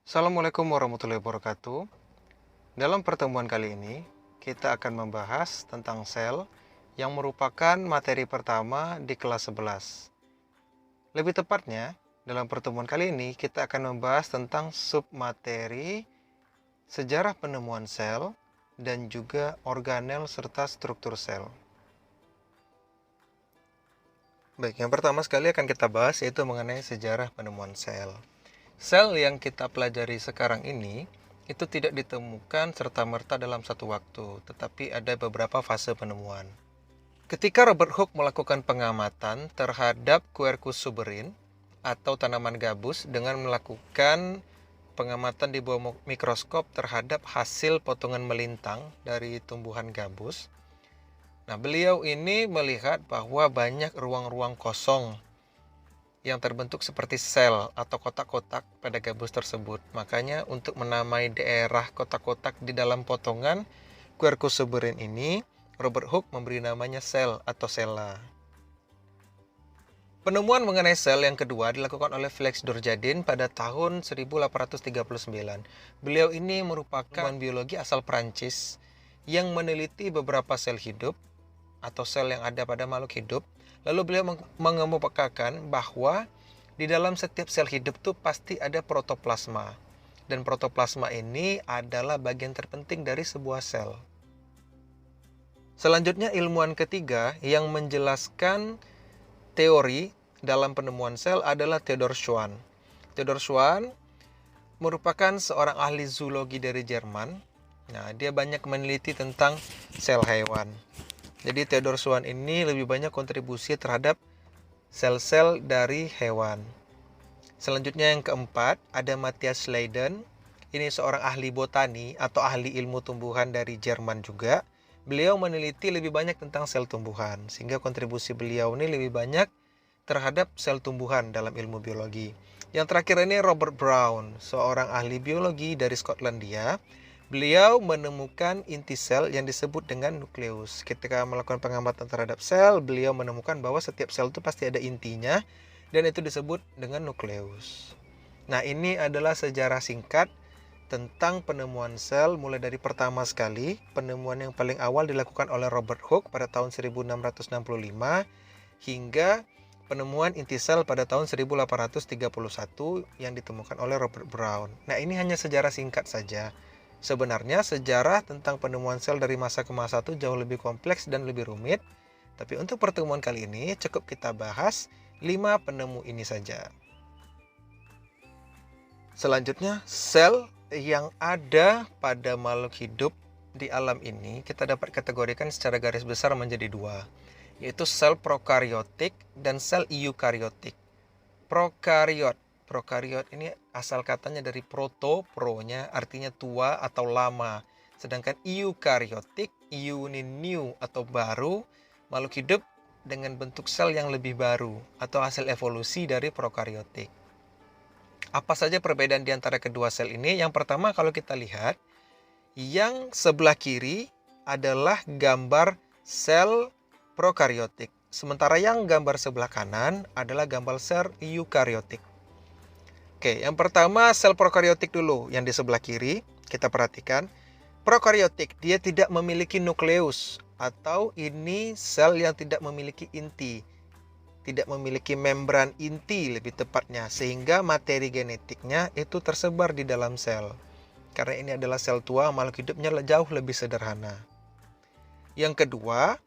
Assalamualaikum warahmatullahi wabarakatuh. Dalam pertemuan kali ini, kita akan membahas tentang sel yang merupakan materi pertama di kelas 11. Lebih tepatnya, dalam pertemuan kali ini kita akan membahas tentang submateri, sejarah penemuan sel, dan juga organel serta struktur sel. Baik, yang pertama sekali akan kita bahas yaitu mengenai sejarah penemuan sel. Sel yang kita pelajari sekarang ini itu tidak ditemukan serta-merta dalam satu waktu, tetapi ada beberapa fase penemuan. Ketika Robert Hooke melakukan pengamatan terhadap Quercus suberin atau tanaman gabus dengan melakukan pengamatan di bawah mikroskop terhadap hasil potongan melintang dari tumbuhan gabus. Nah, beliau ini melihat bahwa banyak ruang-ruang kosong yang terbentuk seperti sel atau kotak-kotak pada gabus tersebut. Makanya untuk menamai daerah kotak-kotak di dalam potongan Quercus suberin ini, Robert Hooke memberi namanya sel atau sela. Penemuan mengenai sel yang kedua dilakukan oleh Felix Dujardin pada tahun 1839. Beliau ini merupakan biologi asal Prancis yang meneliti beberapa sel hidup atau sel yang ada pada makhluk hidup. Lalu beliau mengemukakan bahwa di dalam setiap sel hidup itu pasti ada protoplasma. Dan protoplasma ini adalah bagian terpenting dari sebuah sel. Selanjutnya ilmuwan ketiga yang menjelaskan teori dalam penemuan sel adalah Theodor Schwann. Theodor Schwann merupakan seorang ahli zoologi dari Jerman. Nah, dia banyak meneliti tentang sel hewan. Jadi Theodor Schwann ini lebih banyak kontribusi terhadap sel-sel dari hewan. Selanjutnya yang keempat ada Matthias Leiden. Ini seorang ahli botani atau ahli ilmu tumbuhan dari Jerman juga. Beliau meneliti lebih banyak tentang sel tumbuhan, sehingga kontribusi beliau ini lebih banyak terhadap sel tumbuhan dalam ilmu biologi. Yang terakhir ini Robert Brown, seorang ahli biologi dari Skotlandia. Beliau menemukan inti sel yang disebut dengan nukleus. Ketika melakukan pengamatan terhadap sel, beliau menemukan bahwa setiap sel itu pasti ada intinya, dan itu disebut dengan nukleus. Nah, ini adalah sejarah singkat tentang penemuan sel mulai dari pertama sekali. Penemuan yang paling awal dilakukan oleh Robert Hooke pada tahun 1665 hingga penemuan inti sel pada tahun 1831 yang ditemukan oleh Robert Brown. Nah, ini hanya sejarah singkat saja. Sebenarnya sejarah tentang penemuan sel dari masa ke masa itu jauh lebih kompleks dan lebih rumit. Tapi untuk pertemuan kali ini cukup kita bahas 5 penemu ini saja. Selanjutnya, sel yang ada pada makhluk hidup di alam ini kita dapat kategorikan secara garis besar menjadi 2, yaitu sel prokariotik dan sel eukariotik. Prokariot ini asal katanya dari proto, pro-nya artinya tua atau lama. Sedangkan eukariotik, eu ini new atau baru, makhluk hidup dengan bentuk sel yang lebih baru atau hasil evolusi dari prokariotik. Apa saja perbedaan di antara kedua sel ini? Yang pertama, kalau kita lihat, yang sebelah kiri adalah gambar sel prokariotik. Sementara yang gambar sebelah kanan adalah gambar sel eukariotik. Oke, yang pertama sel prokariotik dulu, yang di sebelah kiri. Kita perhatikan, prokariotik dia tidak memiliki nukleus, atau ini sel yang tidak memiliki inti. Tidak memiliki membran inti lebih tepatnya, sehingga materi genetiknya itu tersebar di dalam sel. Karena ini adalah sel tua, makhluk hidupnya jauh lebih sederhana. Yang kedua,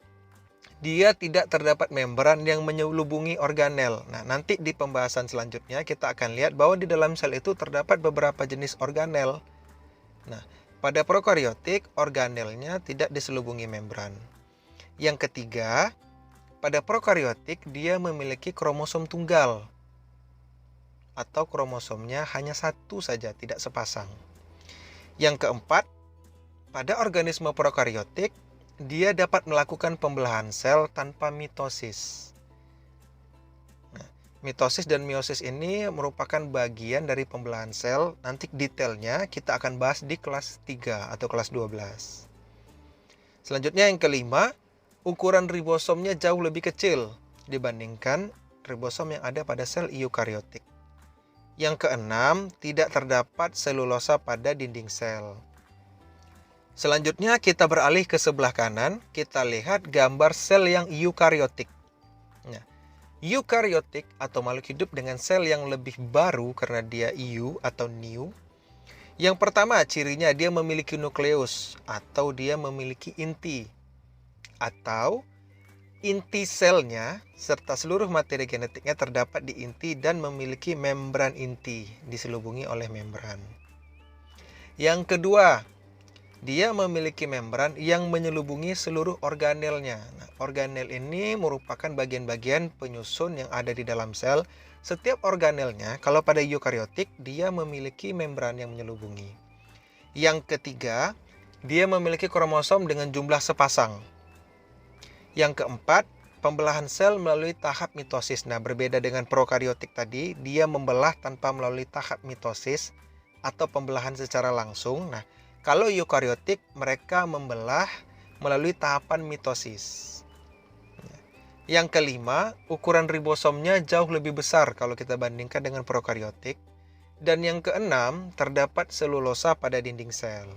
dia tidak terdapat membran yang menyelubungi organel. Nah, nanti di pembahasan selanjutnya kita akan lihat bahwa di dalam sel itu terdapat beberapa jenis organel. Nah, pada prokariotik, organelnya tidak diselubungi membran. Yang ketiga, pada prokariotik dia memiliki kromosom tunggal. Atau kromosomnya hanya satu saja, tidak sepasang. Yang keempat, pada organisme prokariotik, dia dapat melakukan pembelahan sel tanpa mitosis. Nah, mitosis dan meiosis ini merupakan bagian dari pembelahan sel. Nanti detailnya kita akan bahas di kelas 3 atau kelas 12. Selanjutnya yang kelima, ukuran ribosomnya jauh lebih kecil dibandingkan ribosom yang ada pada sel eukariotik. Yang keenam, tidak terdapat selulosa pada dinding sel. Selanjutnya kita beralih ke sebelah kanan, kita lihat gambar sel yang eukariotik. Nah, eukariotik atau makhluk hidup dengan sel yang lebih baru karena dia eu atau new. Yang pertama, cirinya dia memiliki nukleus atau dia memiliki inti. Atau inti selnya serta seluruh materi genetiknya terdapat di inti dan memiliki membran inti, diselubungi oleh membran. Yang kedua, dia memiliki membran yang menyelubungi seluruh organelnya. Nah, organel ini merupakan bagian-bagian penyusun yang ada di dalam sel. Setiap organelnya, kalau pada eukariotik, dia memiliki membran yang menyelubungi. Yang ketiga, dia memiliki kromosom dengan jumlah sepasang. Yang keempat, pembelahan sel melalui tahap mitosis. Nah, berbeda dengan prokariotik tadi, dia membelah tanpa melalui tahap mitosis atau pembelahan secara langsung. Nah, kalau eukariotik, mereka membelah melalui tahapan mitosis. Yang kelima, ukuran ribosomnya jauh lebih besar kalau kita bandingkan dengan prokariotik. Dan yang keenam, terdapat selulosa pada dinding sel.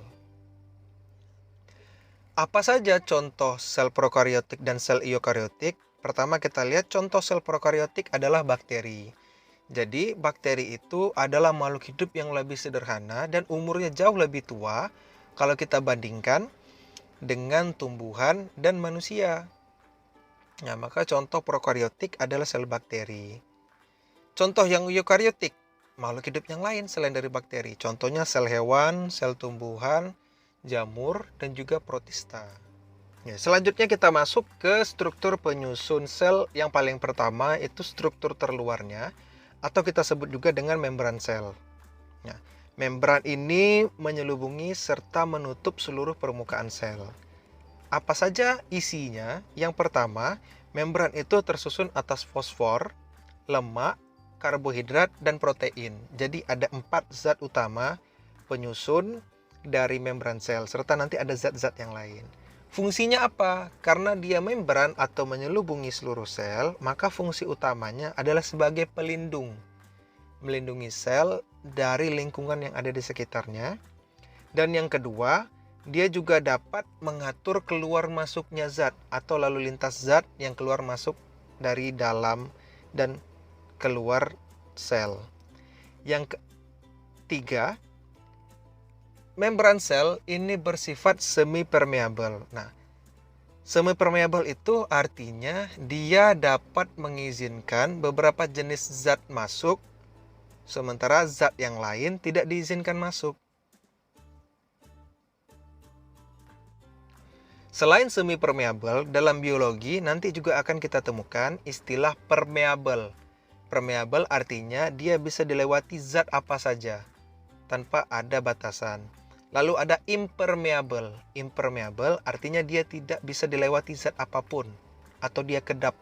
Apa saja contoh sel prokariotik dan sel eukariotik? Pertama kita lihat contoh sel prokariotik adalah bakteri. Jadi bakteri itu adalah makhluk hidup yang lebih sederhana dan umurnya jauh lebih tua kalau kita bandingkan dengan tumbuhan dan manusia. Nah, maka contoh prokariotik adalah sel bakteri. Contoh yang eukariotik, makhluk hidup yang lain selain dari bakteri. Contohnya sel hewan, sel tumbuhan, jamur, dan juga protista. Ya, selanjutnya kita masuk ke struktur penyusun sel yang paling pertama, itu struktur terluarnya, atau kita sebut juga dengan membran sel. Nah, membran ini menyelubungi serta menutup seluruh permukaan sel. Apa saja isinya? Yang pertama, membran itu tersusun atas fosfor, lemak, karbohidrat, dan protein. Jadi ada 4 zat utama penyusun dari membran sel, serta nanti ada zat-zat yang lain. Fungsinya apa? Karena dia membran atau menyelubungi seluruh sel, maka fungsi utamanya adalah sebagai pelindung. Melindungi sel dari lingkungan yang ada di sekitarnya. Dan yang kedua, dia juga dapat mengatur keluar masuknya zat atau lalu lintas zat yang keluar masuk dari dalam dan keluar sel. Yang ketiga, membran sel ini bersifat semi-permeabel. Nah, semi-permeabel itu artinya dia dapat mengizinkan beberapa jenis zat masuk, sementara zat yang lain tidak diizinkan masuk. Selain semi-permeabel, dalam biologi nanti juga akan kita temukan istilah permeabel. Permeabel artinya dia bisa dilewati zat apa saja, tanpa ada batasan. Lalu ada impermeable. Impermeable artinya dia tidak bisa dilewati zat apapun atau dia kedap.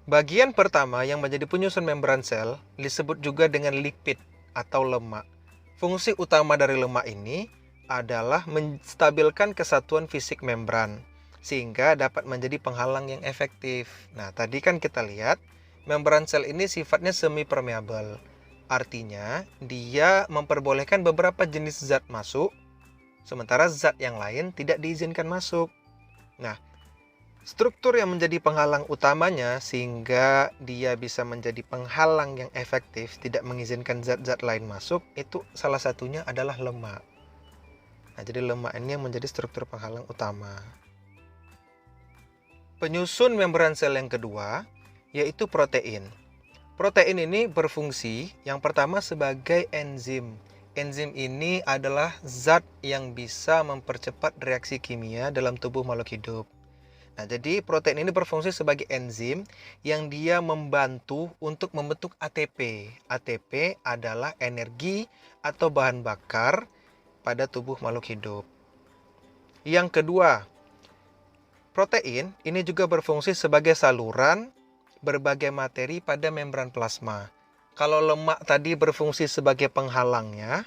Bagian pertama yang menjadi penyusun membran sel disebut juga dengan lipid atau lemak. Fungsi utama dari lemak ini adalah menstabilkan kesatuan fisik membran sehingga dapat menjadi penghalang yang efektif. Nah, tadi kan kita lihat membran sel ini sifatnya semi-permeabel. Artinya, dia memperbolehkan beberapa jenis zat masuk, sementara zat yang lain tidak diizinkan masuk. Nah, struktur yang menjadi penghalang utamanya sehingga dia bisa menjadi penghalang yang efektif, tidak mengizinkan zat-zat lain masuk, itu salah satunya adalah lemak. Nah, jadi lemak ini yang menjadi struktur penghalang utama. Penyusun membran sel yang kedua yaitu protein. Protein ini berfungsi yang pertama sebagai enzim. Enzim ini adalah zat yang bisa mempercepat reaksi kimia dalam tubuh makhluk hidup. Nah, jadi protein ini berfungsi sebagai enzim yang dia membantu untuk membentuk ATP. ATP adalah energi atau bahan bakar pada tubuh makhluk hidup. Yang kedua, protein ini juga berfungsi sebagai saluran berbagai materi pada membran plasma. Kalau lemak tadi berfungsi sebagai penghalangnya,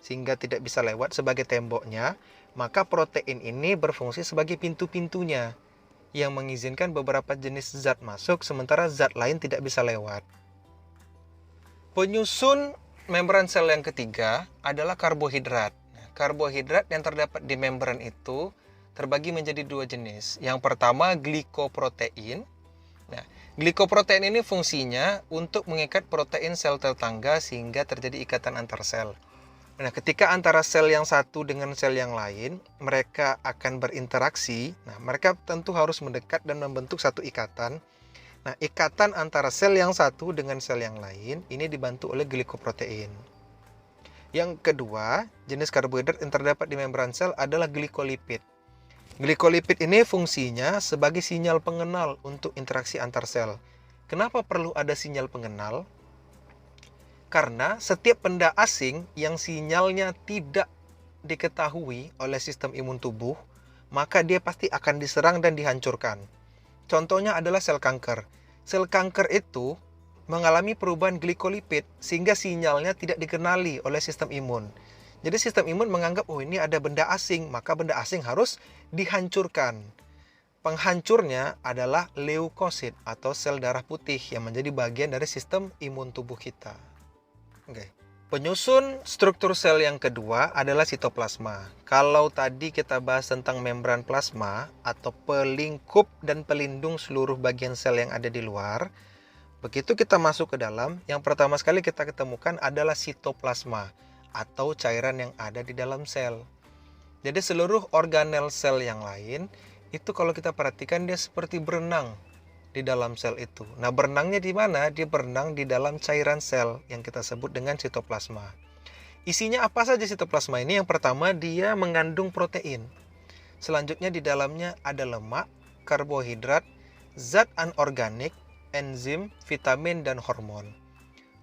sehingga tidak bisa lewat sebagai temboknya, maka protein ini berfungsi sebagai pintu-pintunya. yang mengizinkan beberapa jenis zat masuk, sementara zat lain tidak bisa lewat. Penyusun membran sel yang ketiga adalah karbohidrat. Karbohidrat yang terdapat di membran itu terbagi menjadi dua jenis. Yang pertama, glikoprotein. Nah, glikoprotein ini fungsinya untuk mengikat protein sel tetangga sehingga terjadi ikatan antar sel. Nah, ketika antara sel yang satu dengan sel yang lain, mereka akan berinteraksi. Nah, mereka tentu harus mendekat dan membentuk satu ikatan. Nah, ikatan antara sel yang satu dengan sel yang lain ini dibantu oleh glikoprotein. Yang kedua, jenis karbohidrat yang terdapat di membran sel adalah glikolipid. Glikolipid ini fungsinya sebagai sinyal pengenal untuk interaksi antar sel. Kenapa perlu ada sinyal pengenal? Karena setiap benda asing yang sinyalnya tidak diketahui oleh sistem imun tubuh, maka dia pasti akan diserang dan dihancurkan. Contohnya adalah sel kanker. Sel kanker itu mengalami perubahan glikolipid sehingga sinyalnya tidak dikenali oleh sistem imun. Jadi sistem imun menganggap, oh ini ada benda asing, maka benda asing harus dihancurkan. Penghancurnya adalah leukosit atau sel darah putih yang menjadi bagian dari sistem imun tubuh kita. Oke. Penyusun struktur sel yang kedua adalah sitoplasma. Kalau tadi kita bahas tentang membran plasma atau pelingkup dan pelindung seluruh bagian sel yang ada di luar, begitu kita masuk ke dalam, yang pertama sekali kita ketemukan adalah sitoplasma atau cairan yang ada di dalam sel. Jadi seluruh organel sel yang lain itu kalau kita perhatikan dia seperti berenang di dalam sel itu. Nah, berenangnya di mana? Dia berenang di dalam cairan sel yang kita sebut dengan sitoplasma. Isinya apa saja sitoplasma ini? Yang pertama, dia mengandung protein. Selanjutnya di dalamnya ada lemak, karbohidrat, zat anorganik, enzim, vitamin, dan hormon.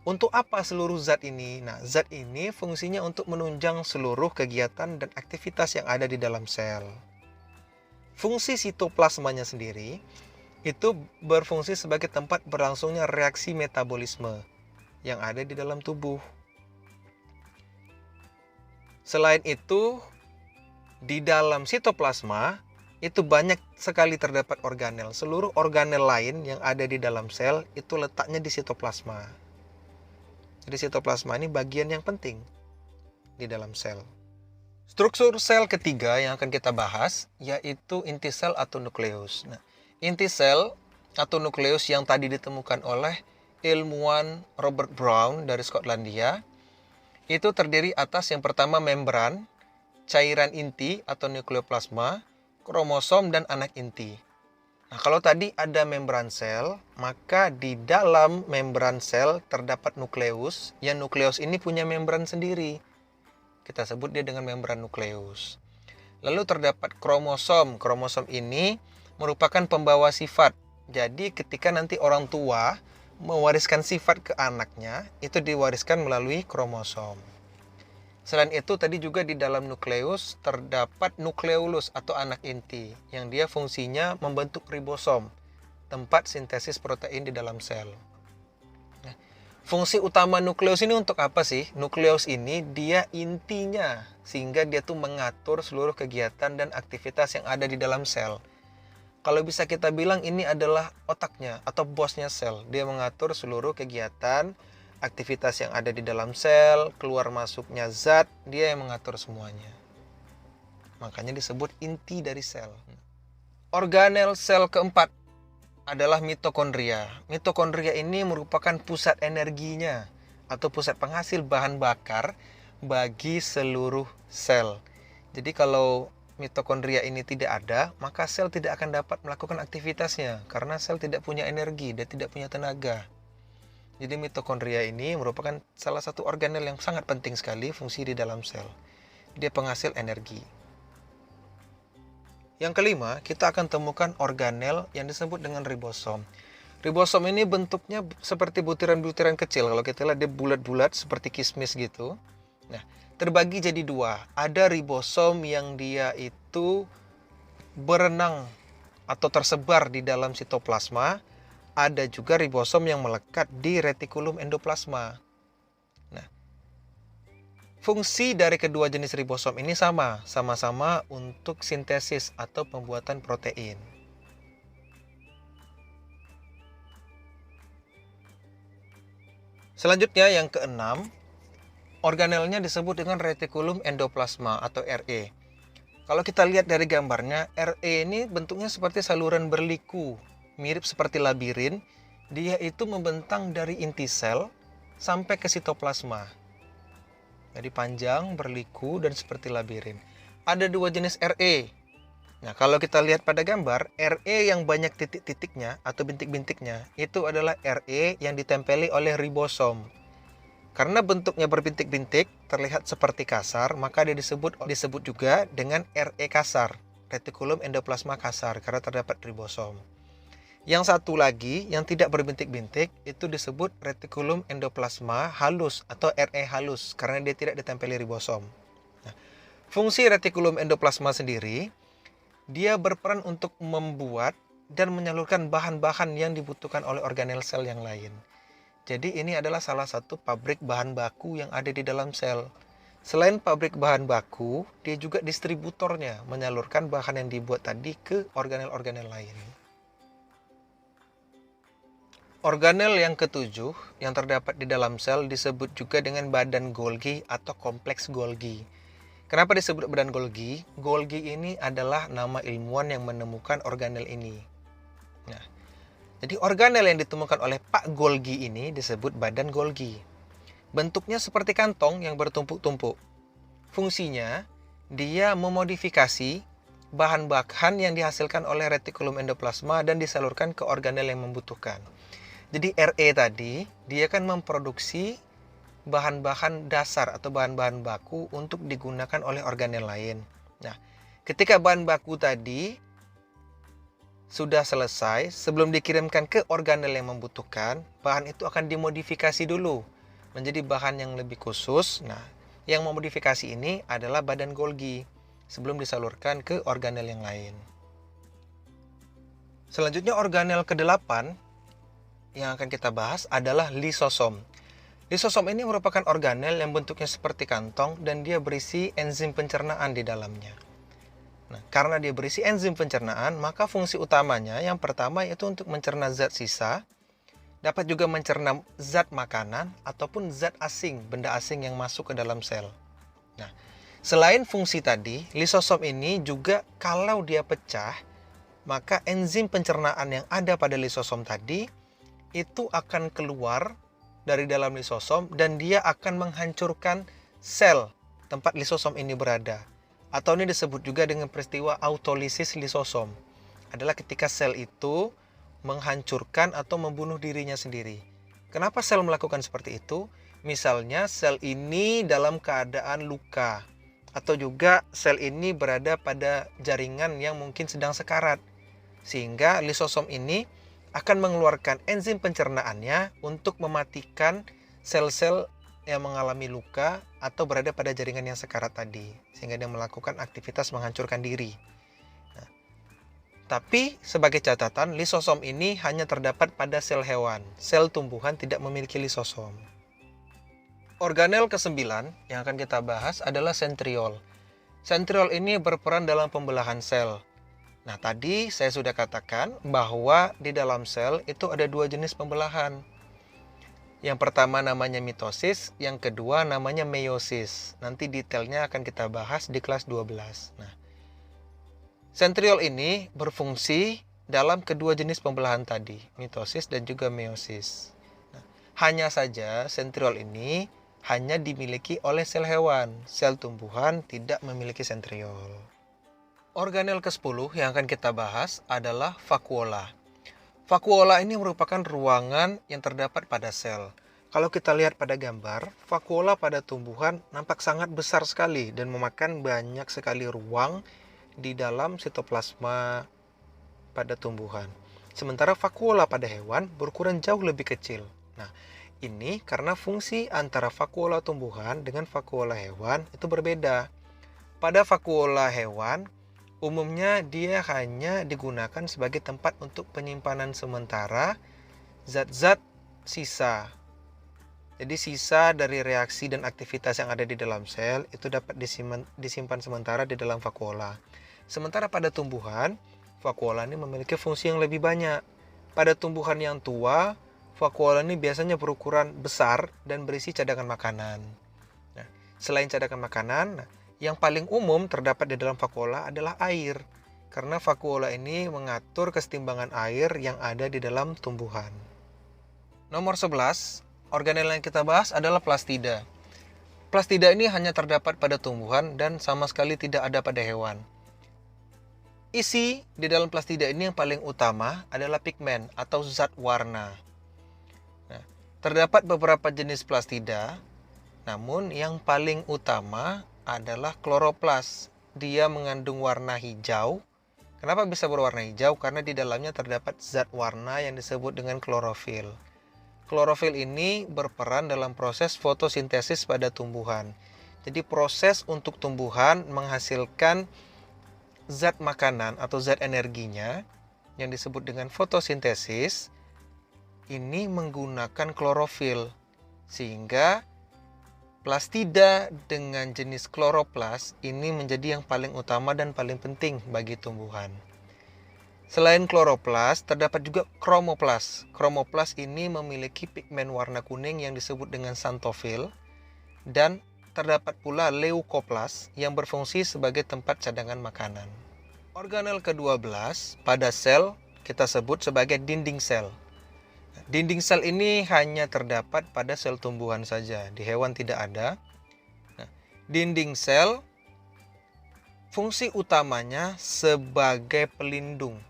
Untuk apa seluruh zat ini? Nah, zat ini fungsinya untuk menunjang seluruh kegiatan dan aktivitas yang ada di dalam sel. Fungsi sitoplasmanya sendiri itu berfungsi sebagai tempat berlangsungnya reaksi metabolisme yang ada di dalam tubuh. Selain itu, di dalam sitoplasma itu banyak sekali terdapat organel. Seluruh organel lain yang ada di dalam sel itu letaknya di sitoplasma. Jadi sitoplasma ini bagian yang penting di dalam sel. Struktur sel ketiga yang akan kita bahas yaitu inti sel atau nukleus. Nah, inti sel atau nukleus yang tadi ditemukan oleh ilmuwan Robert Brown dari Skotlandia itu terdiri atas yang pertama membran, cairan inti atau nukleoplasma, kromosom, dan anak inti. Nah, kalau tadi ada membran sel, maka di dalam membran sel terdapat nukleus, yang nukleus ini punya membran sendiri. Kita sebut dia dengan membran nukleus. Lalu terdapat kromosom. Kromosom ini merupakan pembawa sifat. Jadi ketika nanti orang tua mewariskan sifat ke anaknya, itu diwariskan melalui kromosom. Selain itu, tadi juga di dalam nukleus terdapat nukleolus atau anak inti, yang dia fungsinya membentuk ribosom, tempat sintesis protein di dalam sel. Nah, fungsi utama nukleus ini untuk apa sih? Nukleus ini dia intinya, sehingga dia tuh mengatur seluruh kegiatan dan aktivitas yang ada di dalam sel. Kalau bisa kita bilang ini adalah otaknya atau bosnya sel. Dia mengatur seluruh kegiatan, aktivitas yang ada di dalam sel, keluar masuknya zat, dia yang mengatur semuanya. Makanya disebut inti dari sel. Organel sel keempat adalah mitokondria. Mitokondria ini merupakan pusat energinya atau pusat penghasil bahan bakar bagi seluruh sel. Jadi kalau mitokondria ini tidak ada, maka sel tidak akan dapat melakukan aktivitasnya karena sel tidak punya energi, dia tidak punya tenaga. Jadi mitokondria ini merupakan salah satu organel yang sangat penting sekali fungsi di dalam sel. Dia penghasil energi. Yang kelima, kita akan temukan organel yang disebut dengan ribosom. Ribosom ini bentuknya seperti butiran-butiran kecil. Kalau kita lihat dia bulat-bulat seperti kismis gitu. Nah, terbagi jadi dua. Ada ribosom yang dia itu berenang atau tersebar di dalam sitoplasma. Ada juga ribosom yang melekat di retikulum endoplasma. Nah, fungsi dari kedua jenis ribosom ini sama-sama untuk sintesis atau pembuatan protein. Selanjutnya yang keenam, organelnya disebut dengan retikulum endoplasma atau RE. Kalau kita lihat dari gambarnya, RE ini bentuknya seperti saluran berliku, mirip seperti labirin. Dia itu membentang dari inti sel sampai ke sitoplasma. Jadi panjang, berliku, dan seperti labirin. Ada dua jenis RE. Nah, kalau kita lihat pada gambar, RE yang banyak titik-titiknya atau bintik-bintiknya, itu adalah RE yang ditempeli oleh ribosom. Karena bentuknya berbintik-bintik, terlihat seperti kasar, maka dia disebut juga dengan RE kasar, retikulum endoplasma kasar, karena terdapat ribosom. Yang satu lagi, yang tidak berbintik-bintik, itu disebut retikulum endoplasma halus atau RE halus, karena dia tidak ditempeli ribosom. Nah, fungsi retikulum endoplasma sendiri, dia berperan untuk membuat dan menyalurkan bahan-bahan yang dibutuhkan oleh organel sel yang lain. Jadi ini adalah salah satu pabrik bahan baku yang ada di dalam sel. Selain pabrik bahan baku, dia juga distributornya, menyalurkan bahan yang dibuat tadi ke organel-organel lain. Organel yang ketujuh yang terdapat di dalam sel disebut juga dengan badan Golgi atau kompleks Golgi. Kenapa disebut badan Golgi? Golgi ini adalah nama ilmuwan yang menemukan organel ini. Nah, jadi organel yang ditemukan oleh Pak Golgi ini disebut badan Golgi. Bentuknya seperti kantong yang bertumpuk-tumpuk. Fungsinya, dia memodifikasi bahan-bahan yang dihasilkan oleh retikulum endoplasma dan disalurkan ke organel yang membutuhkan. Jadi RE tadi, dia kan memproduksi bahan-bahan dasar atau bahan-bahan baku untuk digunakan oleh organel lain. Nah, ketika bahan baku tadi sudah selesai, sebelum dikirimkan ke organel yang membutuhkan, bahan itu akan dimodifikasi dulu menjadi bahan yang lebih khusus. Nah, yang memodifikasi ini adalah badan Golgi sebelum disalurkan ke organel yang lain. Selanjutnya organel ke-8 yang akan kita bahas adalah lisosom. Lisosom ini merupakan organel yang bentuknya seperti kantong dan dia berisi enzim pencernaan di dalamnya. Nah, karena dia berisi enzim pencernaan, maka fungsi utamanya yang pertama yaitu untuk mencerna zat sisa, dapat juga mencerna zat makanan ataupun zat asing, benda asing yang masuk ke dalam sel. Nah, selain fungsi tadi, lisosom ini juga kalau dia pecah, maka enzim pencernaan yang ada pada lisosom tadi itu akan keluar dari dalam lisosom dan dia akan menghancurkan sel tempat lisosom ini berada. Atau ini disebut juga dengan peristiwa autolisis lisosom. Adalah ketika sel itu menghancurkan atau membunuh dirinya sendiri. Kenapa sel melakukan seperti itu? Misalnya sel ini dalam keadaan luka. Atau juga sel ini berada pada jaringan yang mungkin sedang sekarat. Sehingga lisosom ini akan mengeluarkan enzim pencernaannya untuk mematikan sel-sel yang mengalami luka atau berada pada jaringan yang sekarat tadi, sehingga dia melakukan aktivitas menghancurkan diri. Nah, tapi sebagai catatan, lisosom ini hanya terdapat pada sel hewan. Sel tumbuhan tidak memiliki lisosom. Organel ke-9 yang akan kita bahas adalah sentriol. Sentriol ini berperan dalam pembelahan sel. Nah, tadi saya sudah katakan bahwa di dalam sel itu ada dua jenis pembelahan. Yang pertama namanya mitosis, yang kedua namanya meiosis. Nanti detailnya akan kita bahas di kelas 12. Nah, sentriol ini berfungsi dalam kedua jenis pembelahan tadi, mitosis dan juga meiosis. Nah, hanya saja sentriol ini hanya dimiliki oleh sel hewan. Sel tumbuhan tidak memiliki sentriol. Organel ke-10 yang akan kita bahas adalah vakuola. Vakuola ini merupakan ruangan yang terdapat pada sel. Kalau kita lihat pada gambar, vakuola pada tumbuhan nampak sangat besar sekali dan memakan banyak sekali ruang di dalam sitoplasma pada tumbuhan. Sementara vakuola pada hewan berukuran jauh lebih kecil. Nah, ini karena fungsi antara vakuola tumbuhan dengan vakuola hewan itu berbeda. Pada vakuola hewan, umumnya dia hanya digunakan sebagai tempat untuk penyimpanan sementara zat-zat sisa. Jadi sisa dari reaksi dan aktivitas yang ada di dalam sel itu dapat disimpan sementara di dalam vakuola. Sementara pada tumbuhan, vakuola ini memiliki fungsi yang lebih banyak. Pada tumbuhan yang tua, vakuola ini biasanya berukuran besar dan berisi cadangan makanan. Nah, selain cadangan makanan, yang paling umum terdapat di dalam vakuola adalah air. Karena vakuola ini mengatur kesetimbangan air yang ada di dalam tumbuhan. Nomor 11, organel yang kita bahas adalah plastida. Plastida ini hanya terdapat pada tumbuhan dan sama sekali tidak ada pada hewan. Isi di dalam plastida ini yang paling utama adalah pigmen atau zat warna. Nah, terdapat beberapa jenis plastida, namun yang paling utama adalah kloroplas. Dia mengandung warna hijau. Kenapa bisa berwarna hijau? Karena di dalamnya terdapat zat warna yang disebut dengan klorofil. Klorofil ini berperan dalam proses fotosintesis pada tumbuhan. Jadi proses untuk tumbuhan menghasilkan zat makanan atau zat energinya yang disebut dengan fotosintesis ini menggunakan klorofil, sehingga plastida dengan jenis kloroplas ini menjadi yang paling utama dan paling penting bagi tumbuhan. Selain kloroplas, terdapat juga kromoplas. Kromoplas ini memiliki pigmen warna kuning yang disebut dengan xanthofil, dan terdapat pula leukoplas yang berfungsi sebagai tempat cadangan makanan. Organel ke-12 pada sel kita sebut sebagai dinding sel. Dinding sel ini hanya terdapat pada sel tumbuhan saja, di hewan tidak ada. Nah, dinding sel fungsi utamanya sebagai pelindung.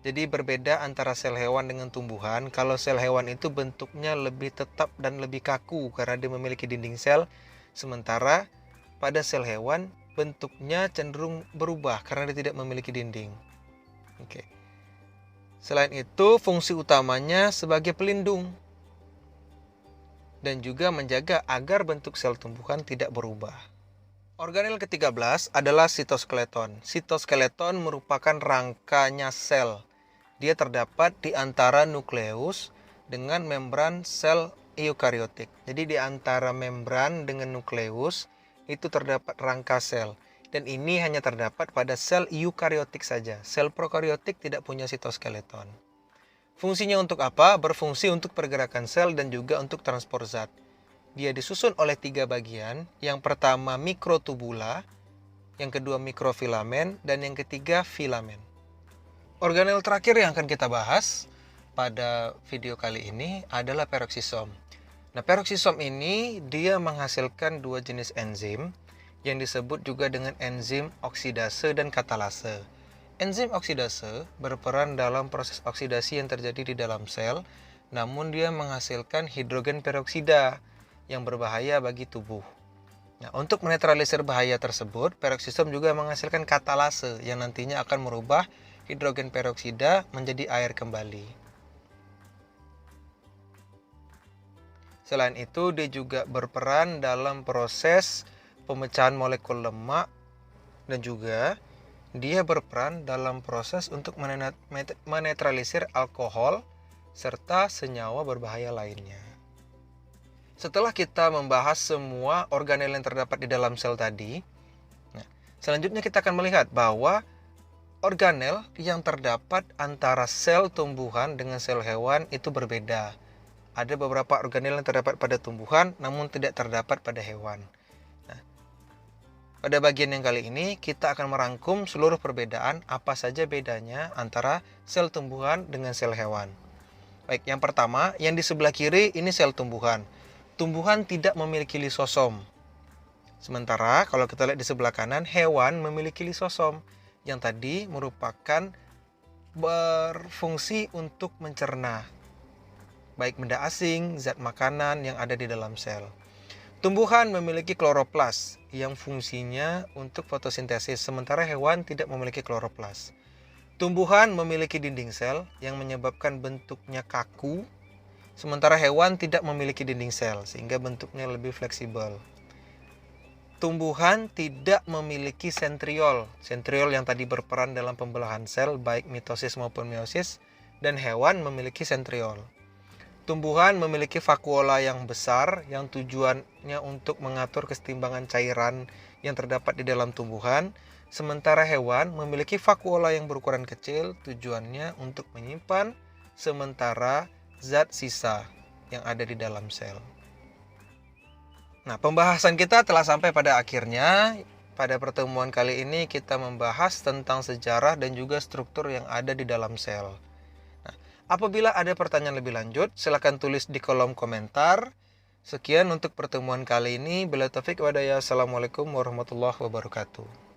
Jadi berbeda antara sel hewan dengan tumbuhan. Kalau sel hewan itu bentuknya lebih tetap dan lebih kaku karena dia memiliki dinding sel. Sementara pada sel hewan bentuknya cenderung berubah karena dia tidak memiliki dinding. Oke. Selain itu, fungsi utamanya sebagai pelindung dan juga menjaga agar bentuk sel tumbuhan tidak berubah. Organel ke-13 adalah sitoskeleton. Sitoskeleton merupakan rangkanya sel. Dia terdapat di antara nukleus dengan membran sel eukariotik. Jadi di antara membran dengan nukleus itu terdapat rangka sel. Dan ini hanya terdapat pada sel eukariotik saja. Sel prokariotik tidak punya sitoskeleton. Fungsinya untuk apa? Berfungsi untuk pergerakan sel dan juga untuk transport zat. Dia disusun oleh 3 bagian. Yang pertama mikrotubula, yang kedua mikrofilamen, dan yang ketiga filamen. Organel terakhir yang akan kita bahas pada video kali ini adalah peroksisom. Nah, peroksisom ini dia menghasilkan 2 jenis enzim yang disebut juga dengan enzim oksidase dan katalase. Enzim oksidase berperan dalam proses oksidasi yang terjadi di dalam sel, namun dia menghasilkan hidrogen peroksida yang berbahaya bagi tubuh. Nah, untuk menetralisir bahaya tersebut, peroksisom juga menghasilkan katalase yang nantinya akan merubah hidrogen peroksida menjadi air kembali. Selain itu, dia juga berperan dalam proses pemecahan molekul lemak dan juga dia berperan dalam proses untuk menetralisir alkohol serta senyawa berbahaya lainnya. Setelah kita membahas semua organel yang terdapat di dalam sel tadi, selanjutnya kita akan melihat bahwa organel yang terdapat antara sel tumbuhan dengan sel hewan itu berbeda. Ada beberapa organel yang terdapat pada tumbuhan namun tidak terdapat pada hewan. Nah, pada bagian yang kali ini kita akan merangkum seluruh perbedaan apa saja bedanya antara sel tumbuhan dengan sel hewan. Baik, yang pertama, yang di sebelah kiri ini sel tumbuhan. Tumbuhan tidak memiliki lisosom. Sementara kalau kita lihat di sebelah kanan, hewan memiliki lisosom yang tadi merupakan berfungsi untuk mencerna baik benda asing, zat makanan yang ada di dalam sel. Tumbuhan memiliki kloroplas yang fungsinya untuk fotosintesis, sementara hewan tidak memiliki kloroplas. Tumbuhan memiliki dinding sel yang menyebabkan bentuknya kaku, sementara hewan tidak memiliki dinding sel sehingga bentuknya lebih fleksibel. Tumbuhan tidak memiliki sentriol. Sentriol yang tadi berperan dalam pembelahan sel baik mitosis maupun meiosis, dan hewan memiliki sentriol. Tumbuhan memiliki vakuola yang besar yang tujuannya untuk mengatur kesetimbangan cairan yang terdapat di dalam tumbuhan, sementara hewan memiliki vakuola yang berukuran kecil tujuannya untuk menyimpan sementara zat sisa yang ada di dalam sel. Nah, pembahasan kita telah sampai pada akhirnya. Pada pertemuan kali ini kita membahas tentang sejarah dan juga struktur yang ada di dalam sel. Nah, apabila ada pertanyaan lebih lanjut, silakan tulis di kolom komentar. Sekian untuk pertemuan kali ini. Bila taufik wa hidayah. Assalamualaikum warahmatullahi wabarakatuh.